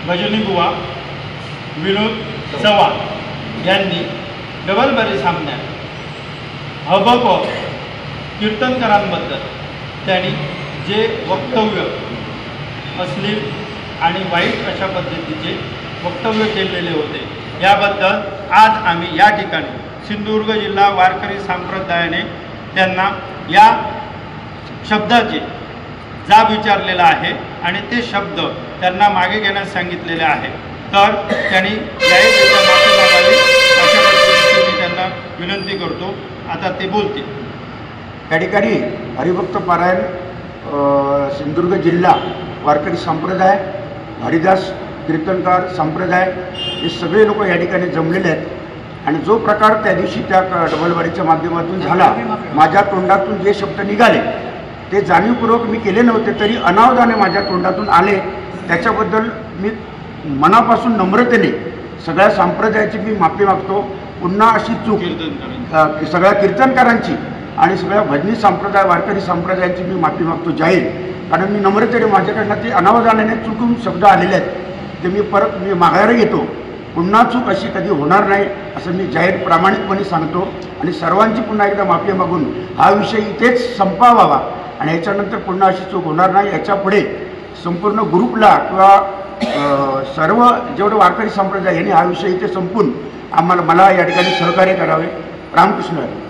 भजनी बुवा विनोद चव्हाण यांनी डबलबारी सामन्यात हबप कीर्तनकारांबद्दल त्यांनी जे वक्तव्य अश्लील आणि वाईट अशा पद्धतीचे वक्तव्य केलेले होते, याबद्दल आज आम्ही या ठिकाणी सिंधुदुर्ग जिल्हा वारकरी संप्रदायाने त्यांना या शब्दाचे जाब विचारलेला आहे आणि ते शब्द त्यांना मागे घेण्यास सांगितलेले आहे। तर त्यांनी जाहीररित्या माफी मागावी अशा पद्धतीने मी त्यांना विनंती करतो। आता ते बोलतील। या ठिकाणी हरिभक्त पारायण सिंधुदुर्ग जिल्हा वारकरी संप्रदाय, हरिदास कीर्तनकार संप्रदाय हे सगळे लोक या ठिकाणी जमलेले आहेत आणि जो प्रकार त्या दिवशी त्या डबलबारीच्या माध्यमातून झाला, माझ्या तोंडातून जे शब्द निघाले ते जाणीवपूर्वक मी केले नव्हते, तरी अनावधाने माझ्या तोंडातून आले। त्याच्याबद्दल मी मनापासून नम्रतेने सगळ्या संप्रदायाची मी माफी मागतो। पुन्हा अशी चूक सगळ्या कीर्तनकारांची आणि सगळ्या भजनी संप्रदाय वारकरी संप्रदायांची मी माफी मागतो जाहीर, कारण मी नम्रतेने माझ्याकडनं ते अनावधानाने चुकून शब्द आलेले आहेत ते मी माघारी घेतो। पुन्हा चूक अशी कधी होणार नाही असं मी जाहीर प्रामाणिकपणे सांगतो आणि सर्वांची पुन्हा एकदा माफी मागून हा विषय इथेच संपावावा आणि याच्यानंतर पुन्हा अशी चूक होणार नाही। याच्यापुढे संपूर्ण ग्रुपला किंवा सर्व जेवढे वारकरी संप्रदाय यांनी हा विषय इथे संपून मला या ठिकाणी सहकार्य करावे। रामकृष्ण हरी।